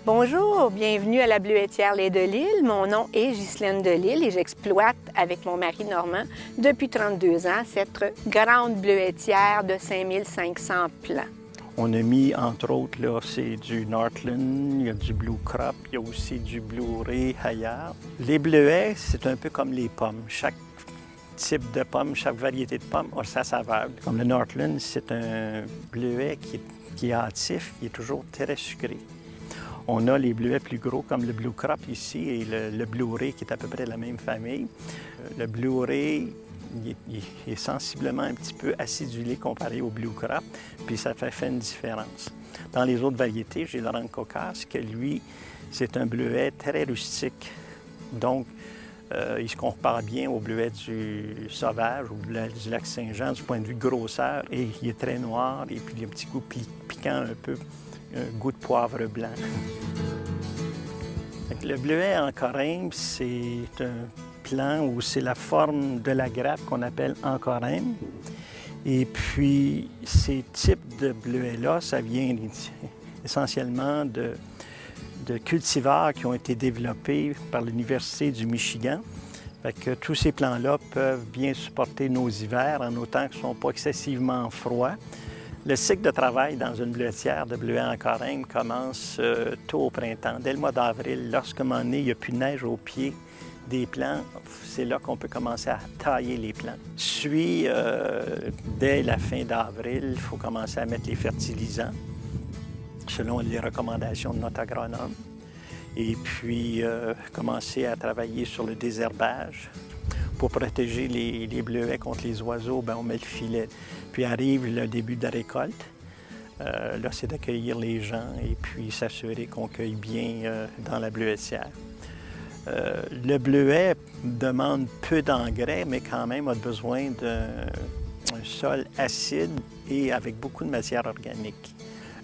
Bonjour, bienvenue à la Bleuetière Les Delisles. Mon nom est Ghislaine Delisle et j'exploite avec mon mari Normand depuis 32 ans cette grande bleuetière de 5500 plants. On a mis, entre autres, là, c'est du Northland, il y a du Blue Crop, il y a aussi du Blue Ray Hayard. Les bleuets, c'est un peu comme les pommes. Chaque type de pomme, chaque variété de pomme a sa saveur. Comme le Northland, c'est un bleuet qui est hâtif, qui est toujours très sucré. On a les bleuets plus gros comme le Blue Crop ici et le Blue Ray qui est à peu près de la même famille. Le Blue Ray il est sensiblement un petit peu acidulé comparé au Blue Crop, puis ça fait une différence. Dans les autres variétés, j'ai le Rang Cocasse, que lui, c'est un bleuet très rustique. Donc, il se compare bien au bleuet du Sauvage ou du lac Saint-Jean du point de vue grosseur, et il est très noir et puis il a un petit goût piquant un peu, un goût de poivre blanc. Le bleuet encorymbe, c'est un plant où c'est la forme de la grappe qu'on appelle encorymbe. Et puis, ces types de bleuets-là, ça vient essentiellement de cultivars qui ont été développés par l'Université du Michigan. Fait que tous ces plants-là peuvent bien supporter nos hivers en autant qu'ils ne sont pas excessivement froids. Le cycle de travail dans une bleuetière de bleuets encorymbe commence tôt au printemps, dès le mois d'avril. Lorsqu'à un moment donné, il n'y a plus de neige au pied des plants, c'est là qu'on peut commencer à tailler les plants. Dès la fin d'avril, il faut commencer à mettre les fertilisants, selon les recommandations de notre agronome. Et puis, commencer à travailler sur le désherbage. Pour protéger les bleuets contre les oiseaux, bien, on met le filet. Puis arrive le début de la récolte. Là, c'est d'accueillir les gens et puis s'assurer qu'on cueille bien dans la bleuetière. Le bleuet demande peu d'engrais, mais quand même a besoin d'un sol acide et avec beaucoup de matière organique.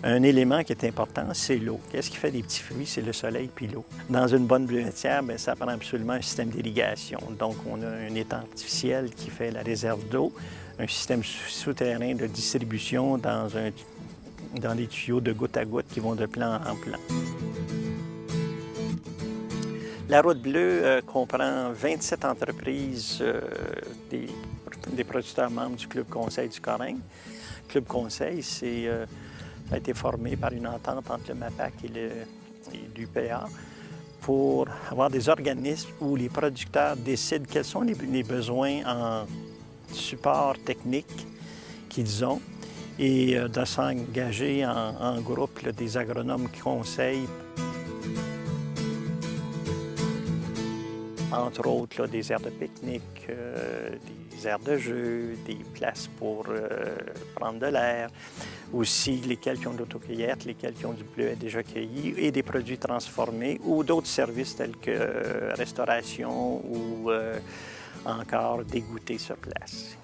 Un élément qui est important, c'est l'eau. Qu'est-ce qui fait des petits fruits? C'est le soleil puis l'eau. Dans une bonne bleuetière, bien, ça prend absolument un système d'irrigation. Donc, on a un étang artificiel qui fait la réserve d'eau, un système souterrain de distribution dans des tuyaux de goutte à goutte qui vont de plant en plant. La Route bleue comprend 27 entreprises des producteurs membres du Club Conseil du Corrèze. Le Club Conseil, a été formé par une entente entre le MAPAC et l'UPA pour avoir des organismes où les producteurs décident quels sont les besoins en support technique qu'ils ont et de s'engager en groupe des agronomes qui conseillent. Entre autres, des aires de pique-nique, des aires de jeu, des places pour prendre de l'air, aussi lesquels qui ont de l'autocueillette, lesquels qui ont du bleuet déjà cueilli et des produits transformés ou d'autres services tels que restauration ou encore des goûters sur place.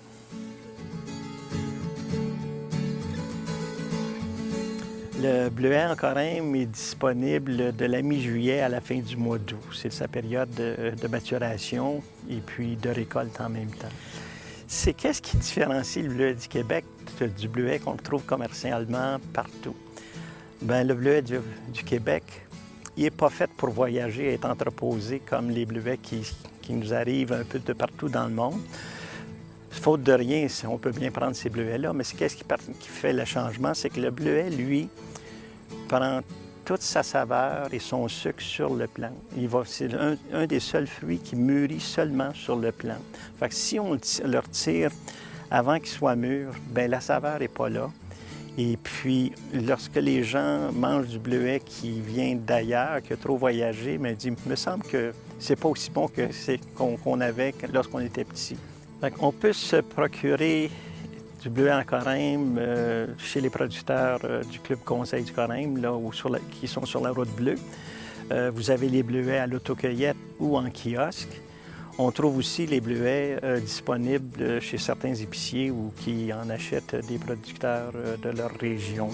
Le bleuet encorymbe est disponible de la mi-juillet à la fin du mois d'août. C'est sa période de maturation et puis de récolte en même temps. C'est qu'est-ce qui différencie le bleuet du Québec du bleuet qu'on trouve commercialement partout? Bien, le bleuet du Québec, il n'est pas fait pour voyager et être entreposé comme les bleuets qui nous arrivent un peu de partout dans le monde. Faute de rien, on peut bien prendre ces bleuets-là, mais qu'est-ce qui fait le changement? C'est que le bleuet, lui, prend toute sa saveur et son sucre sur le plant. C'est un des seuls fruits qui mûrit seulement sur le plant. Fait que si on le retire avant qu'il soit mûr, bien, la saveur n'est pas là. Et puis, lorsque les gens mangent du bleuet qui vient d'ailleurs, qui a trop voyagé, bien, il me semble que c'est pas aussi bon que qu'on avait lorsqu'on était petit. On peut se procurer du bleuet encorymbe chez les producteurs du Club Conseil du Corrèze, qui sont sur la Route bleue. Vous avez les bleuets à l'autocueillette ou en kiosque. On trouve aussi les bleuets disponibles chez certains épiciers ou qui en achètent des producteurs de leur région.